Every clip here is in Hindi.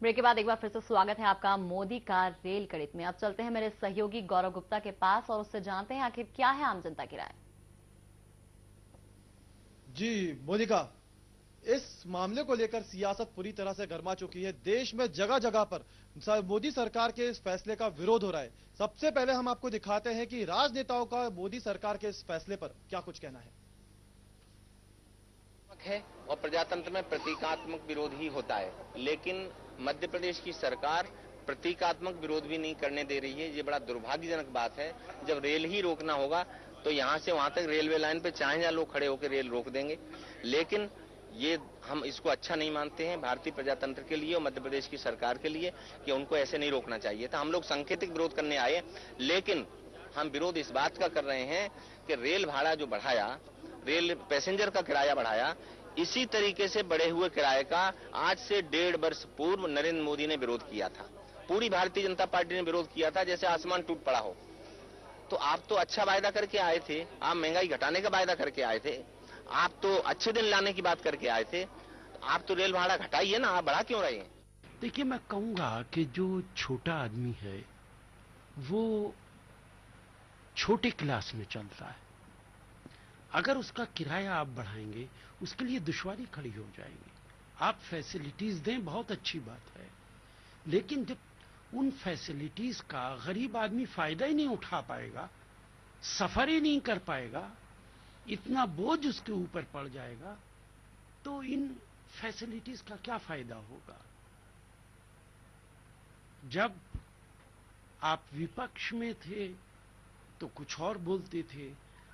ब्रेक के बाद एक बार फिर से स्वागत है आपका मोदी का रेल गणित में। अब चलते हैं मेरे सहयोगी गौरव गुप्ता के पास और उससे जानते हैं आखिर क्या है आम जनता की राय। जी मोनिका, इस मामले को लेकर सियासत पूरी तरह से गर्मा चुकी है। देश में जगह जगह पर मोदी सरकार के इस फैसले का विरोध हो रहा है। सबसे पहले हम आपको दिखाते हैं कि राजनेताओं का मोदी सरकार के इस फैसले पर क्या कुछ कहना है और प्रजातंत्र में प्रतीकात्मक विरोध ही होता है, लेकिन मध्य प्रदेश की सरकार प्रतीकात्मक विरोध भी नहीं करने दे रही है। ये बड़ा दुर्भाग्यजनक बात है। जब रेल ही रोकना होगा तो यहां से वहां तक रेलवे लाइन पे चाहे जहां लोग खड़े होकर रेल रोक देंगे, लेकिन ये हम इसको अच्छा नहीं मानते हैं भारतीय प्रजातंत्र के लिए और मध्य प्रदेश की सरकार के लिए कि उनको ऐसे नहीं रोकना चाहिए था। हम लोग सांकेतिक विरोध करने आए, लेकिन हम विरोध इस बात का कर रहे हैं कि रेल भाड़ा जो बढ़ाया, रेल पैसेंजर का किराया बढ़ाया, इसी तरीके से बढ़े हुए किराए का आज से 1.5 वर्ष पूर्व नरेंद्र मोदी ने विरोध किया था। पूरी भारतीय जनता पार्टी ने विरोध किया था, जैसे आसमान टूट पड़ा हो। तो आप तो अच्छा वायदा करके आए थे, आप महंगाई घटाने का वायदा करके आए थे, आप तो अच्छे दिन लाने की बात करके आए थे, आप तो रेल भाड़ा घटाइए ना, आप बढ़ा क्यों रहे हैं? देखिए, मैं कहूंगा कि जो छोटा आदमी है वो छोटे क्लास में चल रहा है। अगर उसका किराया आप बढ़ाएंगे उसके लिए दुश्वारी खड़ी हो जाएगी। आप फैसिलिटीज दें, बहुत अच्छी बात है, लेकिन जब उन फैसिलिटीज का गरीब आदमी फायदा ही नहीं उठा पाएगा, सफर ही नहीं कर पाएगा, इतना बोझ उसके ऊपर पड़ जाएगा, तो इन फैसिलिटीज का क्या फायदा होगा। जब आप विपक्ष में थे तो कुछ और बोलते थे,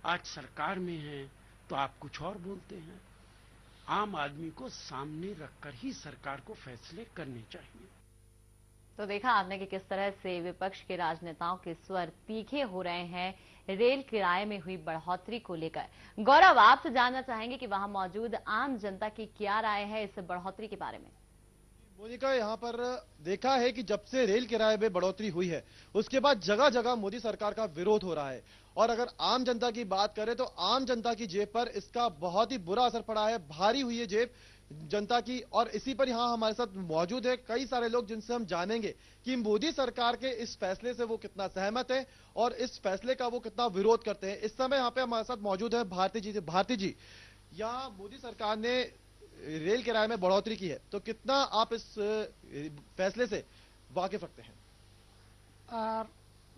आज सरकार में हैं तो आप कुछ और बोलते हैं। आम आदमी को सामने रखकर ही सरकार को फैसले करने चाहिए। तो देखा आपने कि किस तरह से विपक्ष के राजनेताओं के स्वर तीखे हो रहे हैं रेल किराए में हुई बढ़ोतरी को लेकर। गौरव, आपसे जानना चाहेंगे कि वहां मौजूद आम जनता की क्या राय है इस बढ़ोतरी के बारे में। मोनिका, यहाँ पर देखा है कि जब से रेल किराए में बढ़ोतरी हुई है उसके बाद जगह जगह मोदी सरकार का विरोध हो रहा है। और अगर आम जनता की बात करें तो आम जनता की जेब पर इसका बहुत ही बुरा असर पड़ा है, भारी हुई है जेब जनता की। और इसी पर यहाँ हमारे साथ मौजूद है कई सारे लोग जिनसे हम जानेंगे कि मोदी सरकार के इस फैसले से वो कितना सहमत है और इस फैसले का वो कितना विरोध करते हैं। इस समय यहाँ पे हमारे साथ मौजूद है भारती जी। यहाँ मोदी सरकार ने रेल किराए में बढ़ोतरी की है, तो कितना आप इस फैसले से वाकिफ रखते हैं?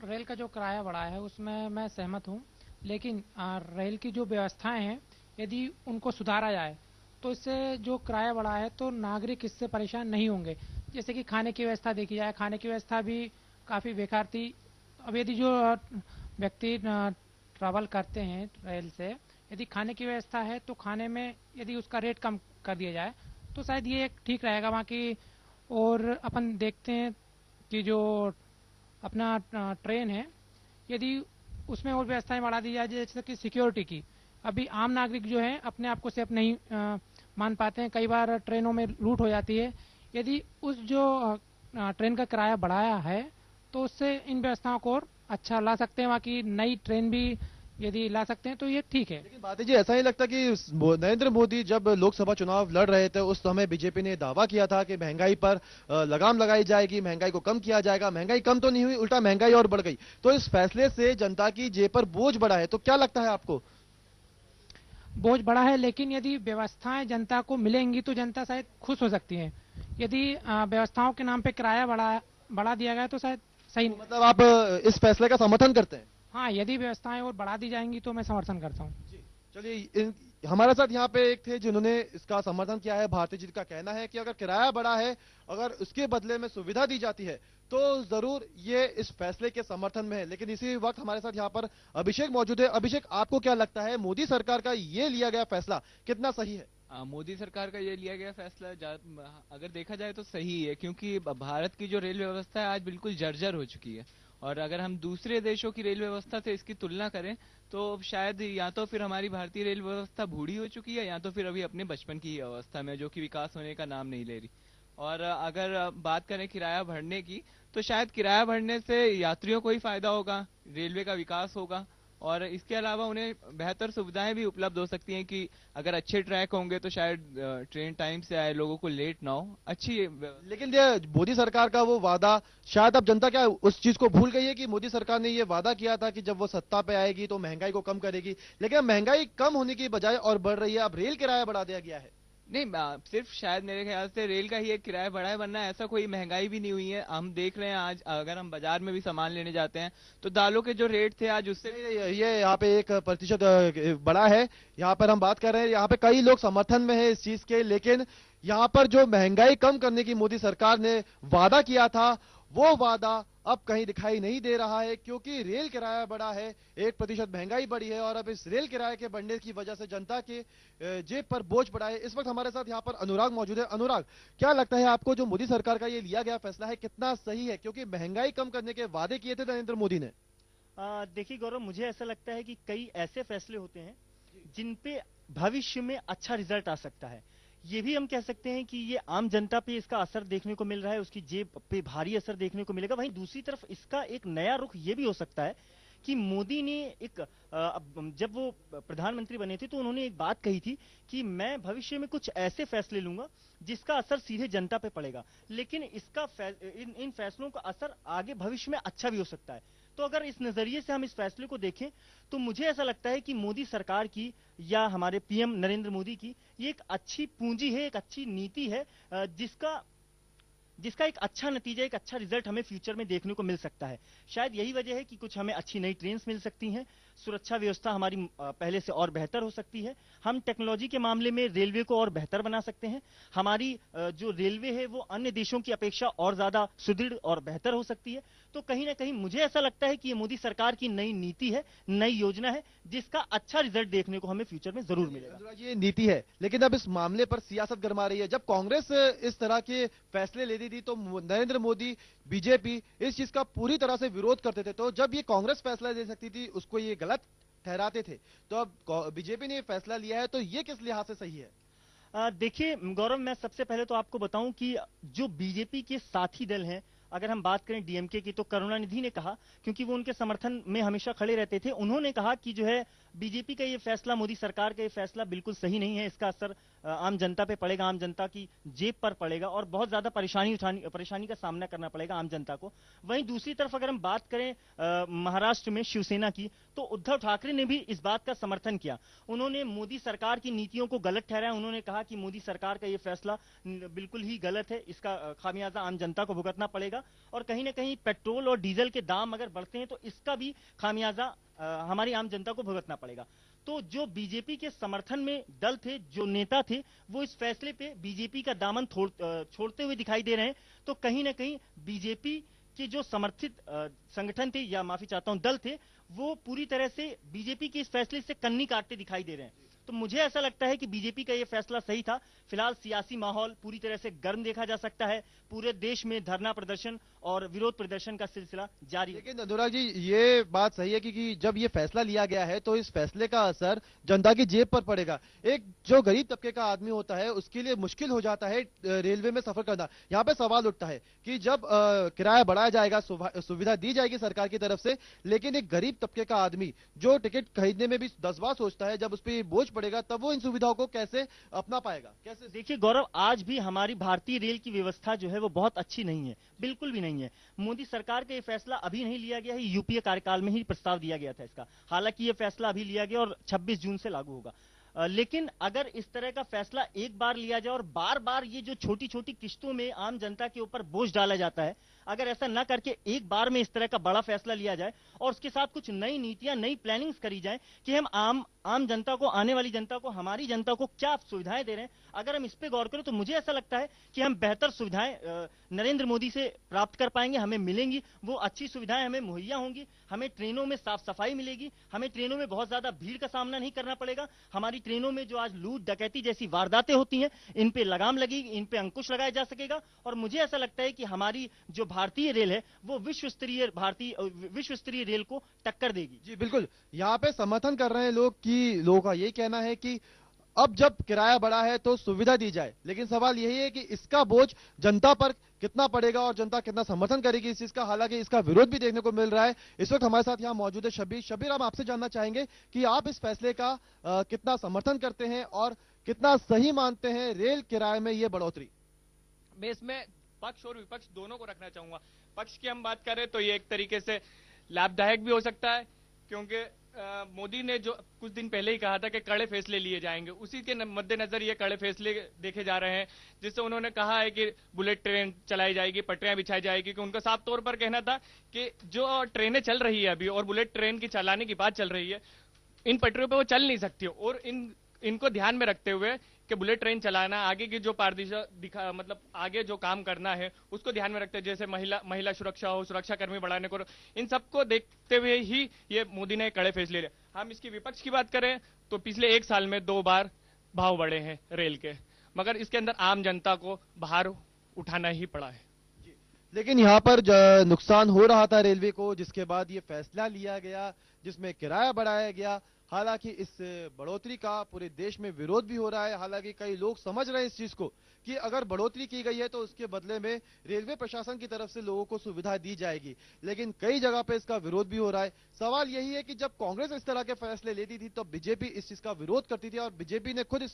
रेल का जो किराया बढ़ा है उसमें मैं सहमत हूं, लेकिन रेल की जो व्यवस्थाएं हैं यदि उनको सुधारा जाए तो इससे जो किराया बढ़ा है तो नागरिक इससे परेशान नहीं होंगे। जैसे कि खाने की व्यवस्था देखी जाए, खाने की व्यवस्था भी काफ़ी बेकार थी। अब यदि जो व्यक्ति ट्रैवल करते हैं रेल से, यदि खाने की व्यवस्था है तो खाने में यदि उसका रेट कम कर दिया जाए तो शायद ये एक ठीक रहेगा। बाकी और अपन देखते हैं कि जो अपना ट्रेन है, यदि उसमें और व्यवस्थाएं बढ़ा दी जाए जैसे कि सिक्योरिटी की, अभी आम नागरिक जो है अपने आप को सेफ नहीं मान पाते हैं, कई बार ट्रेनों में लूट हो जाती है। यदि उस जो ट्रेन का किराया बढ़ाया है तो उससे इन व्यवस्थाओं को और अच्छा ला सकते हैं। बाकी नई ट्रेन भी यदि ला सकते हैं तो ये ठीक है। लेकिन बात जी, ऐसा ही लगता कि नरेंद्र मोदी जब लोकसभा चुनाव लड़ रहे थे उस समय बीजेपी ने दावा किया था कि महंगाई पर लगाम लगाई जाएगी, महंगाई को कम किया जाएगा। महंगाई कम तो नहीं हुई, उल्टा महंगाई और बढ़ गई। तो इस फैसले से जनता की जेब पर बोझ बढ़ा है, तो क्या लगता है आपको? बोझ बढ़ा है, लेकिन यदि व्यवस्थाएं जनता को मिलेंगी तो जनता शायद खुश हो सकती है। यदि व्यवस्थाओं के नाम पे किराया बढ़ा दिया गया तो शायद सही। तो मतलब आप इस फैसले का समर्थन करते हैं? हाँ, यदि व्यवस्थाएं और बढ़ा दी जाएंगी तो मैं समर्थन करता हूँ। चलिए, हमारे साथ यहाँ पे एक थे जिन्होंने इसका समर्थन किया है। भारती जी का कहना है कि अगर किराया बढ़ा है, अगर उसके बदले में सुविधा दी जाती है तो जरूर ये इस फैसले के समर्थन में है। लेकिन इसी वक्त हमारे साथ यहाँ पर अभिषेक मौजूद है। अभिषेक, आपको क्या लगता है मोदी सरकार का ये लिया गया फैसला कितना सही है? मोदी सरकार का ये लिया गया फैसला अगर देखा जाए तो सही है, क्योंकि भारत की जो रेल व्यवस्था है आज बिल्कुल जर्जर हो चुकी है। और अगर हम दूसरे देशों की रेल व्यवस्था से इसकी तुलना करें तो शायद या तो फिर हमारी भारतीय रेल व्यवस्था बूढ़ी हो चुकी है या तो फिर अभी अपने बचपन की अवस्था में, जो कि विकास होने का नाम नहीं ले रही। और अगर बात करें किराया बढ़ने की, तो शायद किराया बढ़ने से यात्रियों को ही फायदा होगा, रेलवे का विकास होगा। और इसके अलावा उन्हें बेहतर सुविधाएं भी उपलब्ध हो सकती हैं कि अगर अच्छे ट्रैक होंगे तो शायद ट्रेन टाइम से आए, लोगों को लेट ना हो। अच्छी लेकिन ये मोदी सरकार का वो वादा, शायद अब जनता क्या उस चीज को भूल गई है कि मोदी सरकार ने ये वादा किया था कि जब वो सत्ता पे आएगी तो महंगाई को कम करेगी, लेकिन अब महंगाई कम होने की बजाय और बढ़ रही है। अब रेल किराया बढ़ा दिया गया है। नहीं, सिर्फ शायद मेरे ख्याल से रेल का ही एक किराया बढ़ा है, वरना ऐसा कोई महंगाई भी नहीं हुई है। हम देख रहे हैं आज अगर हम बाजार में भी सामान लेने जाते हैं तो दालों के जो रेट थे आज उससे ये यहाँ पे 1% बढ़ा है। यहाँ पर हम बात कर रहे हैं, यहाँ पे कई लोग समर्थन में है इस चीज के, लेकिन यहाँ पर जो महंगाई कम करने की मोदी सरकार ने वादा किया था वो वादा अब कहीं दिखाई नहीं दे रहा है, क्योंकि रेल किराया बढ़ा है, 1% महंगाई बढ़ी है और अब इस रेल किराए के बढ़ने की वजह से जनता के जेब पर बोझ बढ़ा है। इस वक्त हमारे साथ यहाँ पर अनुराग मौजूद है। अनुराग, क्या लगता है आपको जो मोदी सरकार का ये लिया गया फैसला है कितना सही है, क्योंकि महंगाई कम करने के वादे किए थे नरेंद्र मोदी ने? देखिए गौरव, मुझे ऐसा लगता है कि कई ऐसे फैसले होते हैं जिन पे भविष्य में अच्छा रिजल्ट आ सकता है। ये भी हम कह सकते हैं कि ये आम जनता पे इसका असर देखने को मिल रहा है, उसकी जेब पे भारी असर देखने को मिलेगा। वहीं दूसरी तरफ इसका एक नया रुख ये भी हो सकता है कि मोदी ने जब वो प्रधानमंत्री बने थे तो उन्होंने एक बात कही थी कि मैं भविष्य में कुछ ऐसे फैसले लूंगा जिसका असर सीधे जनता पे पड़ेगा, लेकिन इन फैसलों का असर आगे भविष्य में अच्छा भी हो सकता है। तो अगर इस नजरिए से हम इस फैसले को देखें तो मुझे ऐसा लगता है कि मोदी सरकार की या हमारे पीएम नरेंद्र मोदी की ये एक अच्छी पूंजी है, एक अच्छी नीति है, जिसका एक अच्छा नतीजा, एक अच्छा रिजल्ट हमें फ्यूचर में देखने को मिल सकता है। शायद यही वजह है कि कुछ हमें अच्छी नई ट्रेन्स मिल सकती हैं, सुरक्षा व्यवस्था हमारी पहले से और बेहतर हो सकती है, हम टेक्नोलॉजी के मामले में रेलवे को और बेहतर बना सकते हैं, हमारी जो रेलवे है वो अन्य देशों की अपेक्षा और ज्यादा सुदृढ़ और बेहतर हो सकती है। तो कहीं ना कहीं मुझे ऐसा लगता है कि ये मोदी सरकार की नई नीति है, नई योजना है, जिसका अच्छा रिजल्ट देखने को हमें फ्यूचर में जरूर मिलेगा। ये नीति है, लेकिन अब इस मामले पर सियासत गरमा रही है। जब कांग्रेस इस तरह के फैसले लेती थी तो नरेंद्र मोदी, बीजेपी इस चीज का पूरी तरह से विरोध करते थे। तो जब ये कांग्रेस फैसला ले सकती थी उसको ये गलत ठहराते थे, तो अब बीजेपी ने ये फैसला लिया है, तो ये किस लिहाज से सही है? देखिए गौरव, मैं सबसे पहले तो आपको बताऊं कि जो बीजेपी के साथी दल हैं, अगर हम बात करें डीएमके की, तो करुणानिधि ने कहा, क्योंकि वो उनके समर्थन में हमेशा खड़े रहते थे, उन्होंने कहा कि जो है बीजेपी का ये फैसला, मोदी सरकार का ये फैसला बिल्कुल सही नहीं है, इसका असर आम जनता पे पड़ेगा, आम जनता की जेब पर पड़ेगा और बहुत ज्यादा परेशानी का सामना करना पड़ेगा आम जनता को। वहीं दूसरी तरफ अगर हम बात करें महाराष्ट्र में शिवसेना की, तो उद्धव ठाकरे ने भी इस बात का समर्थन किया। उन्होंने मोदी सरकार की नीतियों को गलत ठहराया, उन्होंने कहा कि मोदी सरकार का ये फैसला बिल्कुल ही गलत है, इसका खामियाजा आम जनता को भुगतना पड़ेगा और कहीं ना कहीं पेट्रोल और डीजल के दाम अगर बढ़ते हैं तो इसका भी खामियाजा हमारी आम जनता को भुगतना पड़ेगा। तो जो बीजेपी के समर्थन में दल थे, जो नेता थे, वो इस फैसले पे बीजेपी का दामन छोड़ते हुए दिखाई दे रहे हैं। तो कहीं ना कहीं बीजेपी के जो समर्थित संगठन थे, या माफी चाहता हूं दल थे, वो पूरी तरह से बीजेपी के इस फैसले से कन्नी काटते दिखाई दे रहे हैं। तो मुझे ऐसा लगता है कि बीजेपी का यह फैसला सही था। फिलहाल सियासी माहौल पूरी तरह से गर्म देखा जा सकता है, पूरे देश में धरना प्रदर्शन और विरोध प्रदर्शन का सिलसिला जारी है। लेकिन अनुराग जी, ये बात सही है कि जब ये फैसला लिया गया है तो इस फैसले का असर जनता की जेब पर पड़ेगा। एक जो गरीब तबके का आदमी होता है उसके लिए मुश्किल हो जाता है रेलवे में सफर करना। यहाँ पे सवाल उठता है कि जब किराया बढ़ाया जाएगा, सुविधा दी जाएगी सरकार की तरफ से, लेकिन एक गरीब तबके का आदमी जो टिकट खरीदने में भी 10 बार सोचता है, जब उस पर बोझ पड़ेगा तब वो इन सुविधाओं को कैसे अपना पाएगा? कैसे? देखिए गौरव, आज भी हमारी भारतीय रेल की व्यवस्था जो है वो बहुत अच्छी नहीं है, बिल्कुल भी नहीं है। मोदी सरकार का ये फैसला अभी नहीं लिया गया है, यूपीए कार्यकाल में ही प्रस्ताव दिया गया था इसका। हालांकि ये फैसला अभी लिया गया और 26 जून से लागू होगा। लेकिन अगर इस तरह का फैसला एक बार लिया जाए और बार बार ये जो छोटी छोटी किश्तों में आम जनता के ऊपर बोझ डाला जाता है, अगर ऐसा न करके एक बार में इस तरह का बड़ा फैसला लिया जाए और उसके साथ कुछ नई नीतियां, नई प्लानिंग्स करी जाए कि हम आम जनता को, आने वाली जनता को, हमारी जनता को क्या सुविधाएं दे रहे हैं, अगर हम इस पे गौर करें तो मुझे ऐसा लगता है कि हम बेहतर सुविधाएं नरेंद्र मोदी से प्राप्त कर पाएंगे, हमें मिलेंगी, वो अच्छी सुविधाएं हमें मुहैया होंगी, हमें ट्रेनों में साफ सफाई मिलेगी, हमें ट्रेनों में बहुत ज्यादा भीड़ का सामना नहीं करना पड़ेगा, हमारी ट्रेनों में जो आज लूट डकैती जैसी वारदातें होती हैं, इन पे लगाम लगेगी, इन पे अंकुश लगाया जा सकेगा। और मुझे ऐसा लगता है कि हमारी जो भारतीय रेल है वो विश्व स्तरीय रेल को टक्कर देगी। जी बिल्कुल, यहाँ पे समर्थन कर रहे हैं लोग, कि लोगों का यही कहना है कि अब जब किराया बढ़ा है तो सुविधा दी जाए, लेकिन सवाल यही है कि इसका बोझ जनता पर कितना पड़ेगा और जनता कितना समर्थन करेगी इस चीज का। हालांकि इसका विरोध भी देखने को मिल रहा है। इस वक्त हमारे साथ यहां मौजूद है शब्बीर, हम आपसे जानना चाहेंगे कि आप इस फैसले का कितना समर्थन करते हैं और कितना सही मानते हैं रेल किराए में ये बढ़ोतरी। मैं इसमें पक्ष और विपक्ष दोनों को रखना चाहूंगा। पक्ष की हम बात करें तो ये एक तरीके से लाभदायक भी हो सकता है, क्योंकि मोदी ने जो कुछ दिन पहले ही कहा था कि कड़े फैसले लिए जाएंगे, उसी के मद्देनजर ये कड़े फैसले देखे जा रहे हैं। जिससे उन्होंने कहा है कि बुलेट ट्रेन चलाई जाएगी, पटरियां बिछाई जाएगी, कि उनका साफ तौर पर कहना था कि जो ट्रेनें चल रही है अभी और बुलेट ट्रेन की चलाने की बात चल रही है, इन पटरियों पर वो चल नहीं सकती। और इनको ध्यान में रखते हुए कि बुलेट ट्रेन चलाना, आगे की जो पारदर्शिता मतलब आगे जो काम करना है उसको ध्यान में रखते हैं, जैसे महिला सुरक्षा हो, सुरक्षा कर्मी बढ़ाने को, इन सबको देखते हुए ही ये मोदी ने कड़े फैसले लिए। हम इसकी विपक्ष की बात करें तो पिछले 1 साल में 2 बार भाव बढ़े हैं रेल के, मगर इसके अंदर आम जनता को भार उठाना ही पड़ा है। लेकिन यहाँ पर नुकसान हो रहा था रेलवे को, जिसके बाद ये फैसला लिया गया जिसमें किराया बढ़ाया गया। हालांकि इस बढ़ोतरी का पूरे देश में विरोध भी हो रहा है। हालांकि कई लोग समझ रहे हैं इस चीज को कि अगर बढ़ोतरी की गई है तो उसके बदले में रेलवे प्रशासन की तरफ से लोगों को सुविधा दी जाएगी, लेकिन कई जगह पे इसका विरोध भी हो रहा है। सवाल यही है कि जब कांग्रेस इस तरह के फैसले लेती थी तो बीजेपी इस चीज का विरोध करती थी और बीजेपी ने खुद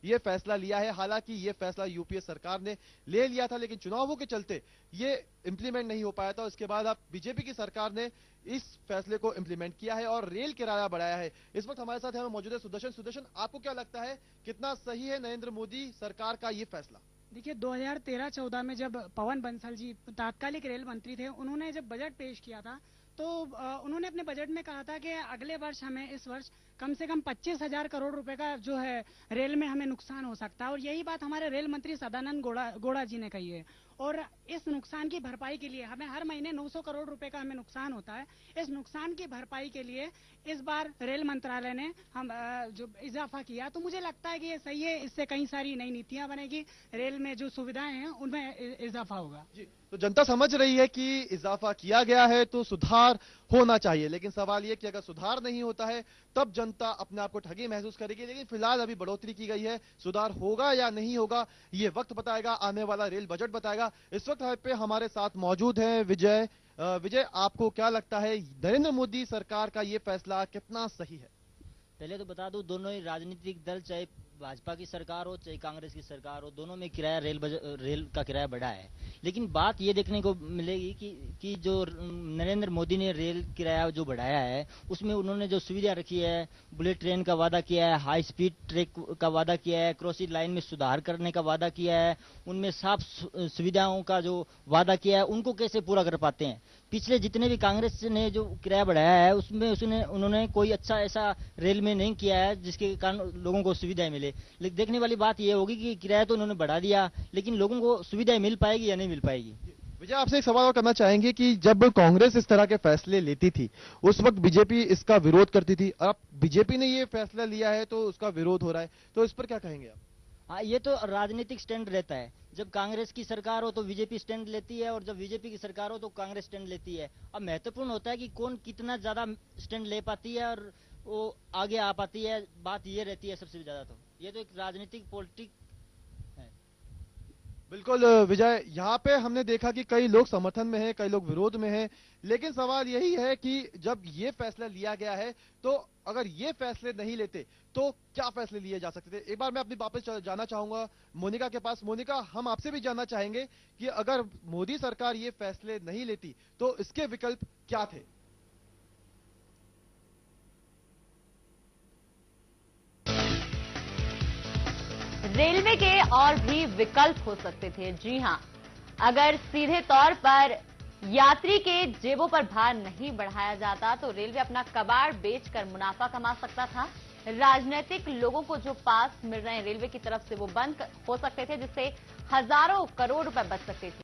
ये फैसला लिया है। हालांकि ये फैसला यूपीए सरकार ने ले लिया था, लेकिन चुनावों के चलते ये इंप्लीमेंट नहीं हो पाया था। इसके बाद अब बीजेपी की सरकार ने इस फैसले को इंप्लीमेंट किया है और रेल किराया बढ़ाया है। इस वक्त हमारे साथ मौजूद है सुदर्शन, आपको क्या लगता है कितना सही है नरेंद्र मोदी सरकार का ये फैसला? देखिए 2013-14 में जब पवन बंसल जी तात्कालिक रेल मंत्री थे, उन्होंने जब बजट पेश किया था तो उन्होंने अपने बजट में कहा था कि अगले वर्ष हमें इस वर्ष कम से कम 25,000 करोड़ रुपए का जो है रेल में हमें नुकसान हो सकता है। और यही बात हमारे रेल मंत्री सदानंद गौड़ा जी ने कही है। और इस नुकसान की भरपाई के लिए हमें हर महीने 900 करोड़ रुपए का हमें नुकसान होता है। इस नुकसान की भरपाई के लिए इस बार रेल मंत्रालय ने हम जो इजाफा किया, तो मुझे लगता है कि ये सही है। इससे कई सारी नई नीतियां बनेगी, रेल में जो सुविधाएं हैं उनमें इजाफा होगा। जी, तो जनता समझ रही है कि इजाफा किया गया है तो सुधार होना चाहिए, लेकिन सवाल ये कि अगर सुधार नहीं होता है तब जनता अपने आप को ठगी महसूस करेगी। लेकिन फिलहाल अभी बढ़ोतरी की गई है, सुधार होगा या नहीं होगा ये वक्त बताएगा, आने वाला रेल बजट बताएगा। इस वक्त पे हमारे साथ मौजूद है विजय। विजय, आपको क्या लगता है नरेंद्र मोदी सरकार का ये फैसला कितना सही है? पहले तो बता दूं, दोनों ही राजनीतिक दल, चाहे भाजपा की सरकार हो चाहे कांग्रेस की सरकार हो, दोनों में किराया रेल का किराया बढ़ा है। लेकिन बात ये देखने को मिलेगी कि जो नरेंद्र मोदी ने रेल किराया जो बढ़ाया है उसमें उन्होंने जो सुविधा रखी है, बुलेट ट्रेन का वादा किया है, हाई स्पीड ट्रैक का वादा किया है, क्रॉसिंग लाइन में सुधार करने का वादा किया है, उनमें साफ सुविधाओं का जो वादा किया है उनको कैसे पूरा कर पाते हैं? पिछले जितने भी कांग्रेस ने जो किराया बढ़ाया है उसमें उन्होंने कोई अच्छा ऐसा रेल में नहीं किया है जिसके कारण लोगों को सुविधाएं मिले। लेकिन देखने वाली बात यह होगी कि किराया तो उन्होंने बढ़ा दिया, लेकिन लोगों को सुविधाएं मिल पाएगी या नहीं मिल पाएगी। विजय, आपसे एक सवाल और करना चाहेंगे कि जब कांग्रेस इस तरह के फैसले लेती थी उस वक्त बीजेपी इसका विरोध करती थी, अब बीजेपी ने ये फैसला लिया है तो उसका विरोध हो रहा है, तो इस पर क्या कहेंगे आप? हाँ, ये तो राजनीतिक स्टैंड रहता है। जब कांग्रेस की सरकार हो तो बीजेपी स्टैंड लेती है और जब बीजेपी की सरकार हो तो कांग्रेस स्टैंड लेती है। अब महत्वपूर्ण होता है कि कौन कितना ज्यादा स्टैंड ले पाती है और वो आगे आ पाती है, बात ये रहती है सबसे ज्यादा। तो ये तो एक राजनीतिक पॉलिटिक है। बिल्कुल विजय, यहाँ पे हमने देखा कि कई लोग समर्थन में हैं, कई लोग विरोध में हैं, लेकिन सवाल यही है कि जब ये फैसला लिया गया है तो अगर ये फैसले नहीं लेते तो क्या फैसले लिए जा सकते थे? एक बार मैं अपनी वापस जाना चाहूंगा मोनिका के पास। मोनिका, हम आपसे भी जानना चाहेंगे कि अगर मोदी सरकार ये फैसले नहीं लेती तो इसके विकल्प क्या थे? रेलवे के और भी विकल्प हो सकते थे। जी हां, अगर सीधे तौर पर यात्री के जेबों पर भार नहीं बढ़ाया जाता तो रेलवे अपना कबाड़ बेचकर मुनाफा कमा सकता था। राजनीतिक लोगों को जो पास मिल रहे हैं रेलवे की तरफ से वो बंद हो सकते थे, जिससे हजारों करोड़ रुपए बच सकते थे।